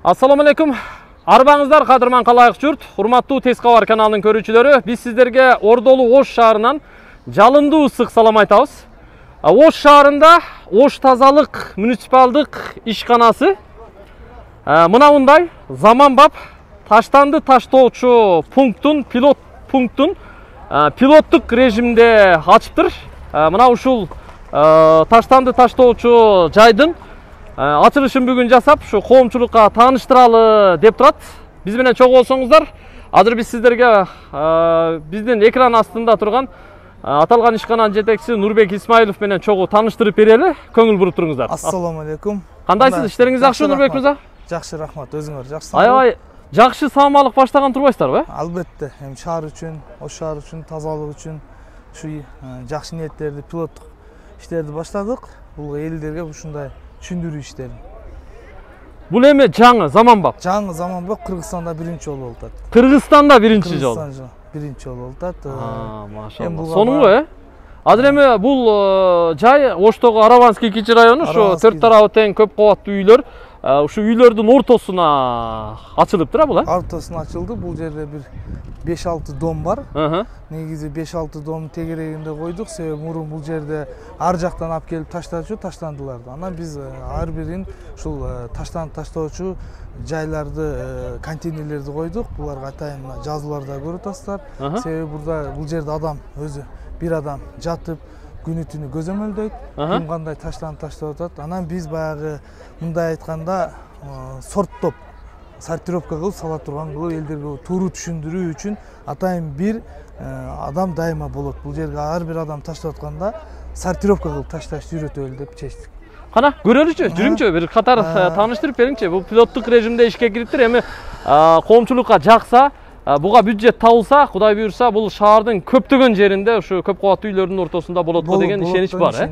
Assalamu alaikum. Арбаңыздар қадырман қалайық жұрт. Урматтуу Тез Кабар каналынын көрүүчүлөрү, биз сиздерге Ордолу Ош шаарынан жалындуу ысык салам айтабыз. Ош шаарында Ош тазалык муниципалдык ишканасы мындай заманбап таштанды таштоочу пункттун пилоттук режимде ачыптыр. Мына ушул таштанды таштоочу жайдын ачылышын бүгүн жасап, шу коомчулукка тааныштыралы деп турат. Биз менен чогуу болсоңуздар, азыр биз сиздерге биздин экран астында турган аталган ишкананын жетекчиси Нурбек Исмаилов менен чогуу тааныштырып берели. Көңүл буруп туруңуздар. Ассаламу алейкум. Кандайсыз? Иштериңиз жакшы, Нурбек мырза? Жакшы, рахмат. Өзүңөр жакшы? Аябай жакшы саамалык баштаган турбайсыздарбы? Албетте. Эми шаар үчүн, Ош шаары үчүн, тазалык үчүн ушу жакшы ниеттерди, пилоттук иштерди баштадык. Бул элдерге ушундай түшүндүрүү иштери. Бул эми жаңы заманбап. Жаңы заманбап Кыргызстанда биринчи жолу болуп атат. Кыргызстанда биринчи жолу. Кыргызстанда биринчи жолу болуп атат. Машалла. Сонуңбу, Азыр эми бул жай Оштогу Араванский кичи району, ушу 4 тарабы тең көп кабаттуу үйлөр, ушу үйлөрдүн ортосуна ачылыптыр, бул, Ортосуна ачылды. Бул жерде бир 5-6 дом бар. Негизи 5-6 дом тегерегинде койдук. Себеби мурун бул жерде ар жактан алып келип таштандыларды. Анан биз ар бирин ушул таштоочу жайларды, контейнерлерди койдук. Буларга атайын жазууларда көрүп атасыздар. Себеби бул жерде адам өзү бир адам жатып күнү түнү көзөмөлдөйт, ким кандай таштанып таштап атат. Анан биз баягы мындай айтканда сорттоп, сортировка кылып сала турган кылып элдерге туура түшүндүрүү үчүн атайын бир адам дайыма болот. Бул жерге ар бир адам таштап атканда сортировка кылып ташташты үйрөтөлү деп чечтик. Кана көрөлүчү, жүрүңчү, бир катар тааныштырып бериңчи. Бул пилоттук режимде ишке кириптир. Эми коомчулукка жакса, буга бюджет табылса, Кудай буйрса, бул шаардын көптөгөн жеринде ушу көп кабаттуу үйлөрдүн ортосунда болот деген ишенич бар,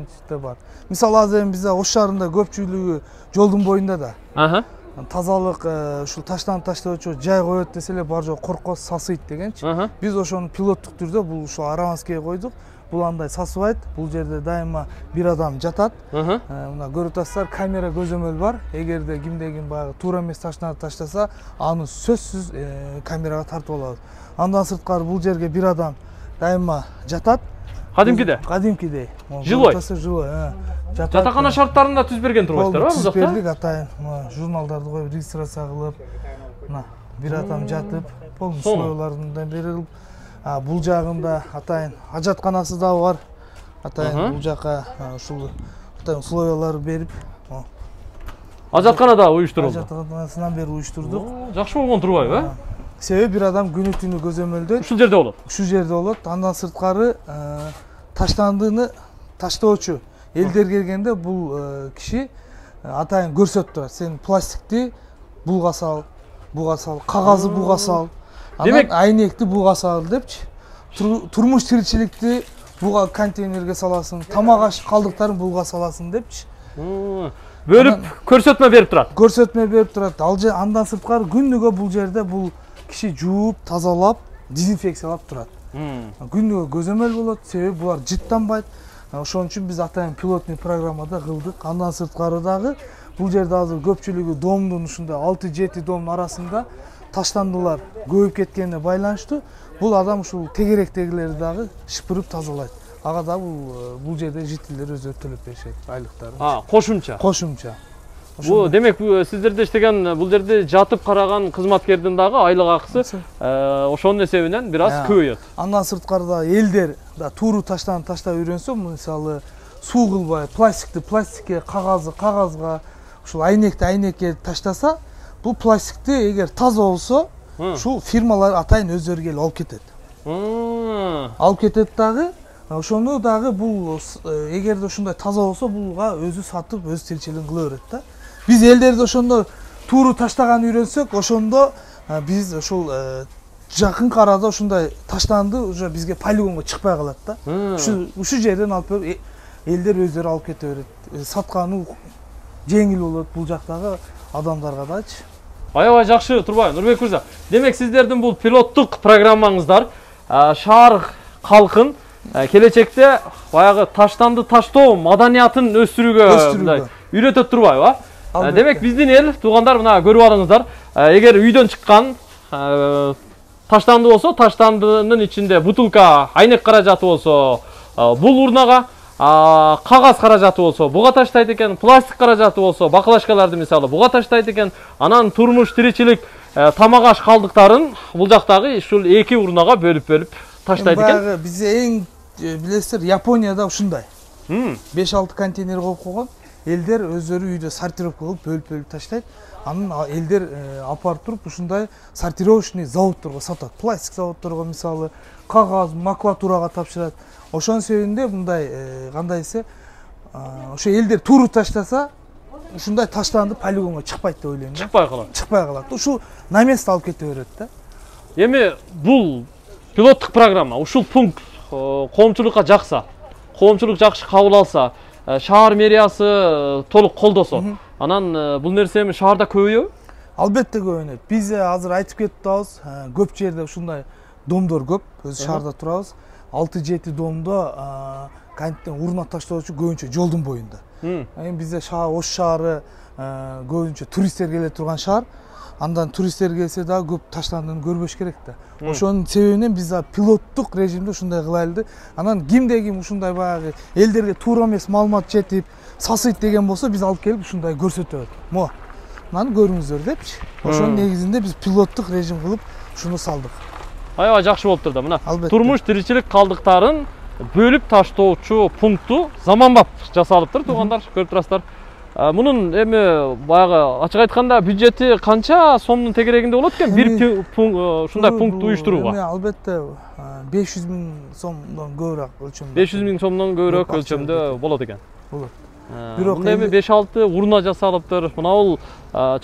Мисалы азыр эми бизде Ош шаарында көпчүлүгү жолдун боюнда да. Тазалык ушул таштанып таштоочу жай коет десе эле бар жок коркот, сасыйт дегенчи. Биз ошону пилоттук түрдө бул ушул Араванскийге койдук. Бул андай сасыбайт. Бул жерде дайыма бир адам жатат. Мына көрүп атасыздар, камера көзөмөл бар. Эгерде кимде ким баягы туура эмес таштанып таштаса, аны сөзсүз камерага тартып алабыз. Андан сырткары бул жерге бир адам дайыма жатат. Кадимкидей. Жилой. Жатакана шарттарында түз берген турбайсыздар, Түз бердик, атайын журналдарды коюп регистрация кылып, мына бир адам жатып, полный условияларында берилип, бул жагында атайын ажатканасы да бар. Атайын бул жака ушул атайын условиялар берип, ажаткана да уюштурулду. Ажатканасынан бери уюштурдук. Жакшы болгон турбайбы, Себеби бир адам күнү түнү көзөмөлдөйт. Ушул жерде болот. Ушул жерде болот. Андан сырткары таштандыны таштоочу элдер келгенде бул киши атайын көрсөтүп турат. Сен пластикти буга сал, кагазды буга сал, анан айнекти буга сал депчи. Турмуш тиричиликти буга контейнерге саласың, тамак аш калдыктарын буга саласың депчи. Бөлүп көрсөтмө берип турат. Көрсөтмө берип турат. Андан сырткары күнүгө бул жерде бул киши жууп, тазалап, дезинфекциялап турат. Күнүгө көзөмөл болот, себеби булар жыттанбайт. Ошон үчүн биз атайын пилотный программада кылдык. Андан сырткары дагы бул жерде азыр көпчүлүгү домдун ушундай 6-7 домдун арасында таштандылар көбөйүп кеткенине байланыштуу. Бул адам ушул тегеректегилерди дагы шыпырып тазалайт. Ага да бул жерде жителдер өздөрү төлөп беришет айлыктарын. Кошумча. Бул демек сиздерде иштеген, бул жерде жатып караган кызматкердин дагы айлык акысы ошонун эсебинен бир аз көбөйөт. Андан сырткары да элдер да тууру таштап үйрөнсө, мисалы суу кылбай, пластикке, кагазга, ушул айнекти айнекке таштаса, бул пластикти эгер таза болсо, ушул фирмалар атайын өздөрү келип алып кетет. Алып кетет дагы. Ошону дагы бул эгерде ушундай таза болсо, булга өзү сатып, өз тиричилигин кыла берет да. Биз элдерди ошондо тууру таштаган үйрөнсөк, ошондо биз ошол жакынкы арада ушундай таштанды уже бизге полигонго чыкпай калат да. Ушул жерден алып элдер өздөрү алып кете берет. Сатканы жеңил болот бул жактагы адамдарга дачы. Аябай жакшы турбайбы, Нурбек мырза. Демек сиздердин бул пилоттук программаңыздар шаар калкын келечекте баягы таштанды таштоо маданиятын өстүрүүгө үйрөтөт турбайбы? Демек биздин эл туугандар мына көрүп алыңыздар. Эгер үйдөн чыккан таштанды болсо, таштандынын ичинде бутылка, айнек каражаты болсо, бул урнага кагаз каражаты болсо, буга таштайт экен, пластик каражаты болсо, бакалашкаларды мисалы буга таштайт экен. Анан турмуш, тиричилик, тамак аш калдыктарын бул жактагы ушул эки урнага бөлүп таштайт экен. Баягы бизде эң билесиздер, Японияда ушундай. 5-6 контейнер коюп койгон. Элдер өздөрү үйдө сортировка кылып бөлүп таштайт. Анын элдер апарып туруп ушундай сортировочный заводдорго сатат. Пластик заводдорго мисалы кагаз, макулатурага тапшырат. Ошонун себебинде мындай кандай десе, ошо элдер тууру таштаса, ушундай таштанды полигонго чыкпайт деп ойлойм да. Чыкпай калат. Чыкпай калат. Ушул на место алып кете берет да. Эми бул пилоттук программа, ушул пункт коомчулукка жакса, коомчулук жакшы кабыл алса, шаар мэриясы толук колдосо, анан бул нерсе эми шаарда көбөйөбү? Албетте көбөйөт. Биз азыр айтып кетип атабыз, көп жерде ушундай домдор көп. Өз шаарда турабыз. 6-7 домдо кантип урна таштоочу көбүнчө жолдун боюнда. Эми бизде Ош шаары көбүнчө туристтер келе турган шаар. Андан туристтер келсе дагы көп таштандыны көрбөш керек да. Ошонун себебинен биз пилоттук режимде ушундай кылайлы. Анан кимде ким ушундай баягы элдерге туура эмес маалымат жетип, сасыйт деген болсо, биз алып келип ушундай көрсөтөбүз. Мына көрүңүздөр депчи. Ошонун негизинде биз пилоттук режим кылып ушуну салдык. Аябай жакшы болуптур да. Мына турмуш, тиричилик калдыктарын бөлүп таштоочу пункту заманбап жасалыптыр, туугандар, көрүп турасыздар. Мунун эми баягы ачык айтканда бюджети канча сомдун тегерегинде болот экен бир ушундай пункт уюштурууга? Эми албетте 500 000 сомдон көбүрөөк өлчөмдө. 500 000 сомдон көбүрөөк өлчөмдө болот экен. Болот. Мында эми 5-6 урна жасалыптыр. Мына бул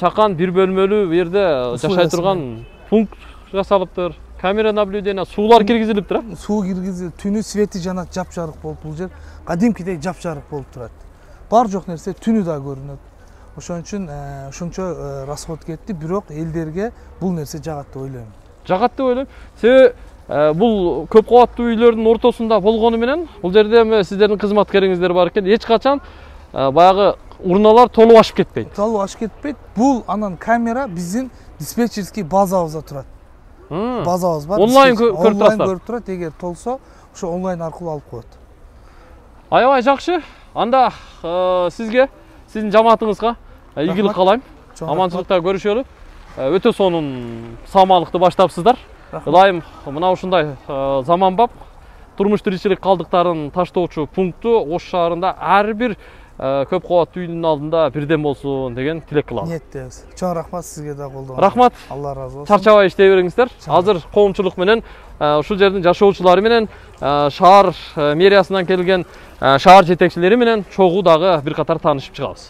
чакан бир бөлмөлүү бу жерде жашай турган пункт жасалыптыр. Камера наблюдения, суулар киргизилиптир, а? Суу киргизилип, түнү свети жанат, жапжарык болуп бул жер кадимкидей жапжарык болуп турат. Бар жок нерсе түнү да көрүнөт. Ошон үчүн ушунчо расход кетти, бирок элдерге бул нерсе жагат деп ойлойм. Жагат деп ойлойм. Себеби бул көп кабаттуу үйлөрдүн ортосунда болгону менен бул жерде эми сиздердин кызматкериңиздер бар экен. Эч качан баягы урналар толуп ашып кетпейт. Толуп ашып кетпейт. Бул анан камера биздин диспетчерский базабызда турат. Базабыз бар. Онлайн көрүп турасыздар. Онлайн көрүп турат, эгер толсо, ошо онлайн аркылуу алып коет. Аябай жакшы. Анда сизге, сиздин жамаатыңызга ийгилик каалайм. Аманчылыкта көрүшөлү. Өтө сонун самалыкты баштапсыздар. Ылайым мына ушундай заманбап турмуш тиричилик калдыктарын таштоочу пункту Ош шаарында ар бир көп кабаттуу үйдүн алдында бирден болсун деген тилек кылабыз. Ниеттебиз. Чоң рахмат сизге да колдоңуз. Рахмат. Алла разы болсун. Чарчабай иштей бериңиздер. Азыр коомчулук менен ушул жердин жашоочулары менен шаар мэриясынан келген шаар жетекчилери менен чогуу дагы бир катар таанышып чыгабыз.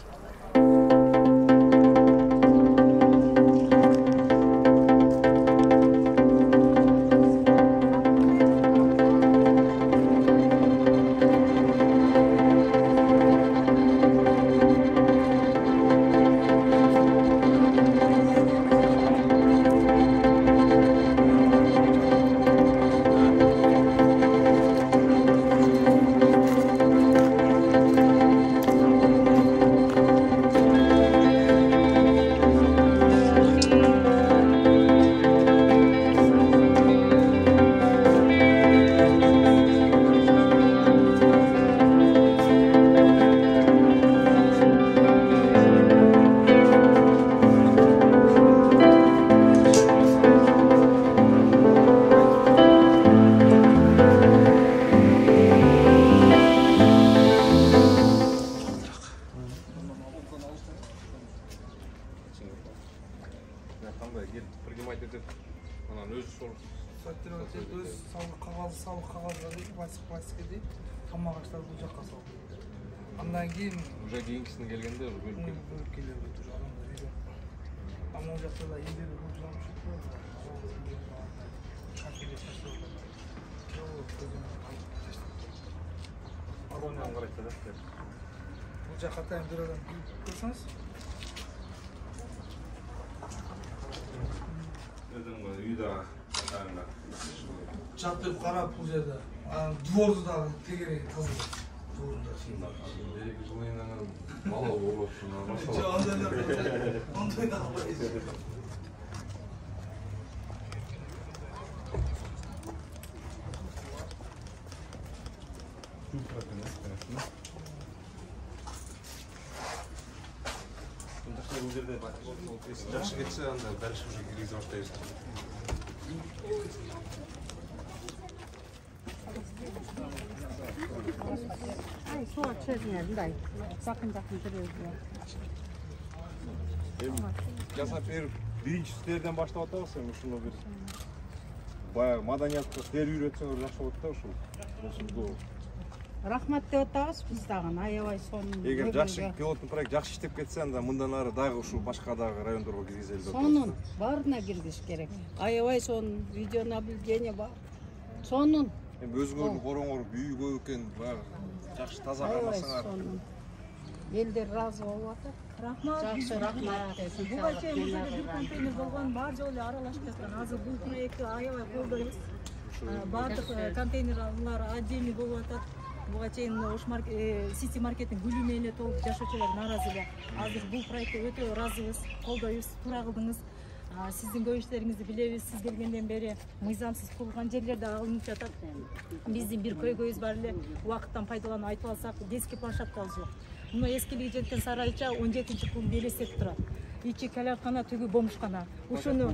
Пластикке дейт, тамак аштар бул жакка салып. Андан кийин уже кийинкисине келгенде бөлүп келет уже анда үйдө. Ана жакта да элдер көп жамшып турат. Шакеле таштап. Арондан карайт да. Бул жакка тайм бир адам көрсөңүз. Өзүң үйдө таңда. Чатып карап бул жерде. Дворду дагы тегереги таза. Береги жылайынан мала болып шына Жо, ондай да албайсың. Жақсы кетсе, анда дальше уже киргизе баштайбыз. Ay, soğuk çözmeyelim dayı. Sakın duruyoruz ya. Жасап беріп, биринчи силерден баштап атабыз, ушуну бир баягы маданиятка силер үйрөтсөңөр жакшы болот да ушул. Ушул Rahmat деп атабыз biz дагы, аябай сонун. эгер жакшы пилоттун проект жакшы иштеп кетсе, анда мындан ары дагы ушул башка дагы райондорго киргизели деп атабыз. Сонун, барына киргиз керек. Аябай сонун, видео наблюдение бар. Сонун. Эми өзүңөрдүн короңор бүйүү көп экен, баягы жакшы таза Аябай кармасаңар. сонун. Элдер разы болуп атат. Рахмат. Жакшы рахмат. Буга чейин ушул бир контейнер болгон, баары жолу аралашып жаткан. Азыр бул проектти аябай колдойбуз. Баардык контейнерлар отдельный болуп атат. Буга чейин Сити маркеттин гүлүнө эле толуп жашоочулар нааразы эле. Азыр бул проектке өтө ыраазыбыз, колдойбуз, туура кылдыңыз. Сиздин көп иштериңизди билебиз. Сиз келгенден бери мыйзамсыз курулган жерлер да алынып жатат. Биздин бир көйгөйүбүз бар эле. Убакыттан пайдаланып айтып алсак, детский площадкабыз жок. Мына эскилиги жеткен сарайча 17-кылым белестетип турат. Ичи каляркана, түгү бомушкана. Ушуну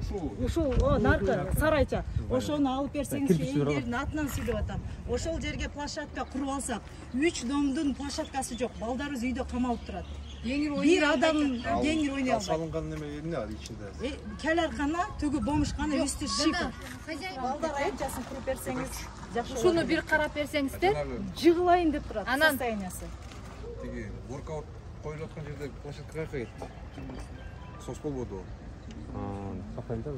наркы сарайча. Ошону алып берсеңиз, элдердин атынан сүйлөп атам. Ошол жерге площадка куруп алсак, 3 домдун площадкасы жок. Балдарыбыз үйдө камалып турат. Бир адам жеңил ойной албайт. Салынган неме эмне ал ичинде? Каляркана, түгү бомушкана, үстү шифр. Балдар аянчасын куруп берсеңиз, жакшы. Ушуну бир карап берсеңиздер. Жыгылайын деп турат состояниясы. Тиги воркаут коюлуп аткан жерде площадка каяка кетти? Сос болбоду. Сактайын да.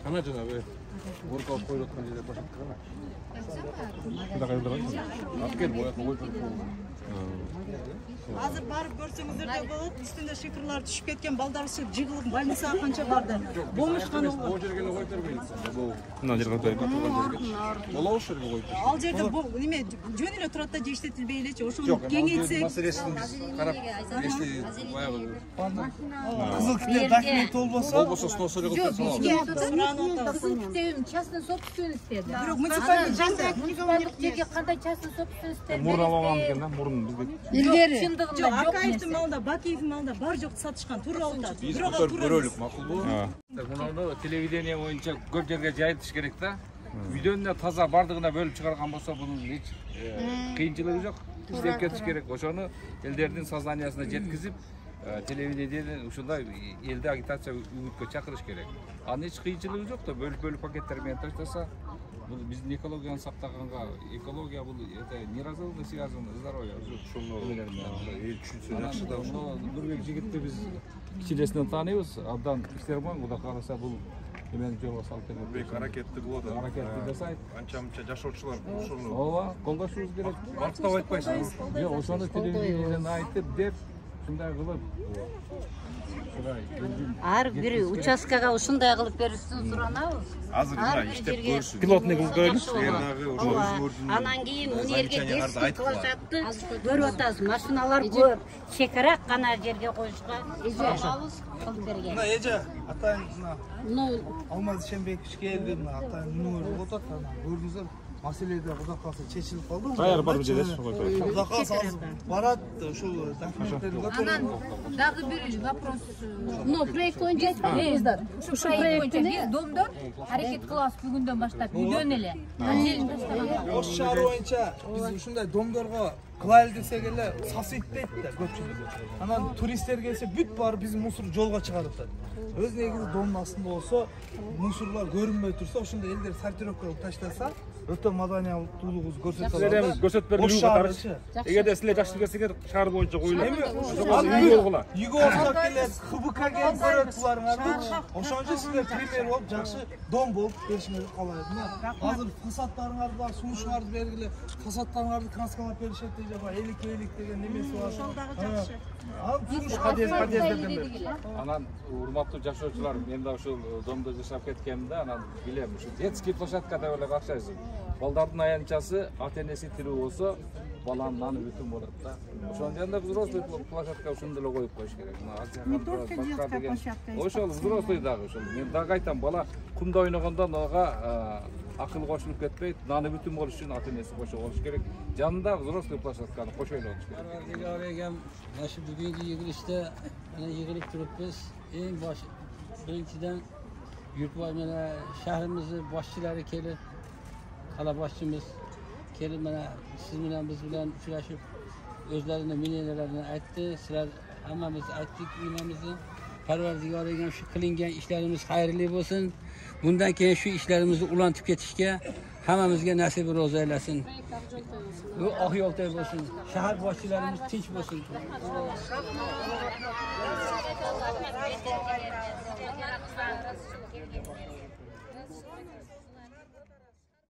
Кана жанагы воркаут коюлуп аткан жерде площадка кана? Алып кел, бояп коюп Азыр барып көрсөңүздөр да болот. Үстүндө шифрлар түшүп кеткен, балдарыбыз жыгылып больницага канча барды. Бомушкан О жерге эле коюп бербейт. Мына жерге коюп бербейт. Болобу ошол жерге коюп бербейт. Ал жерде неме жөн эле турат да, иштетилбей элечи. Ошону кеңейтсек, маселесин биз карап, если баягы Кызыл китеп документ болбосо, снос эле кылып салабыз. Кызыл китебим частный собственность деди. бирок муниципалдык жерде Муниципалдык жерге кандай частный собственность деди. Мурун алган экен да, мурун бизде. Илгери. жок, Акаевдин малында, Бакиевдин малында бар жок сатышкан, туура атат. Биз көрөлүк, макулбу? Мунуну телевидение боюнча көп жерге жайылтыш керек да. Үйдөн таза бардыгына бөлүп чыгарган болсо бунун эч кыйынчылыгы жок. Иштеп кетиш керек. Ошону элдердин сознаниясына жеткизип, телевидениеден ушундай элди агитация үгүткө чакырыш керек. Анын эч кыйынчылыгы жок да, бөлүп пакеттер менен таштаса, бул биздин экологияны сактаганга, экология бул неразрывно связано с здоровьем. Ошону эл түшүнсө жакшы да. Нурбек жигитти биз кичинесинен тааныйбыз. Абдан иштер бар, Кудай кааласа бул эмени жолго салып берет. Бек аракетти кылып атат. Аракетти жасайт. Анча-мынча жашоочулар ошону Ооба, колдошубуз керек. бактап айтпайсыңбы? Жок, ошону телевидениеден айтып деп, ушундай кылып. Ар бир участкага ушундай кылып беришин суранабыз. Азыр мына иштеп көрсүн. Пилотный кылып көрөлү. Дагы ошо Анан кийин мына жерге детский площадкты көрүп атасыз. Машиналар көп. Чекерак гана жерге коюшка суранабыз кылып берген. Мына эже атайын мына Ну, Алмаз Ишенбекович келди, мына атайын нөмөр болуп атат. Көрдүңүздөр, маселеде Кудай каалса чечилип калды. Каяр барып жердеш, ошол коюп. Кудай каалса азыр барат, ушул документтерди көтөрүп. Дагы бир вопрос. Ну, проект боюнча айтпаңыздар. Ушу проект боюнча биз домдор аракет кылабыз бүгүндөн баштап үйдөн эле. Отдельно таштаганга. Ош шаар боюнча биз ушундай домдорго кылайлы десек эле сасыйтпейт да көпчүлүгү. Анан туристтер келсе бүт баары биздин мусор жолго чыгарып атат. Өз негизи домдун астында болсо, мусорлар көрүнбөй турса, ошондой элдер сортировка кылып таштаса, өтө маданиялуулугубузду көрсөтө Силер эми көрсөтүп берилүү катары. Эгерде силер жакшы келсеңер, шаар боюнча коюлат. Үй болгула. Үйгө оксоп келет, ХБК келип көрөт буларыңарды. Ошончо силер пример болуп, жакшы дом болуп беришиңерди каалайт. Азыр фасадтарыңарды бар, сунушуңарды бергиле, фасадтарыңарды краскалап беришет деп, элик деген немеси бар. ошол дагы жакшы. Ал подъездерден бери. Анан урматтуу жашоочулар, мен да ушул домдо жашап кеткемин да, анан билем, ушу детский площадка деп эле бакчайсың. Балдардын аянтчасы ата энеси тирүү болсо, balanın nаны бүтүн болот да. Ошонун жанында взрослый площадка ушундай эле коюп коюш керек. Башка деген. Ошол взрослый дагы ошол. Мен дагы айтам, бала кумда ойногондо ага акыл кошулуп кетпейт, наны бүтүн болуш үчүн ата энеси кошо болуш керек. Жанында взрослый площадканы кошо ойлонуш керек. Parvardigor egam mana shu bugungi yig'ilishda mana yig'ilib turibmiz. Eng bosh birinchidan Yurtboy mana shahrimizni boshchilari kelib, qala boshchimiz kelib mana siz bilan biz bilan uchrashib o'zlarini millionlarini aytdi. Sizlar hammamiz aytdik nimamizni. Parvardigor egam shu qilingan ishlarimiz xayrli bo'lsin. Bundan keyin shu ishlarimizni ulantib ketishga hammamizga nasib ro'za aylasin. Bu oq yo'lday bo'lsin. Shahar boshchilarimiz tinch bo'lsin.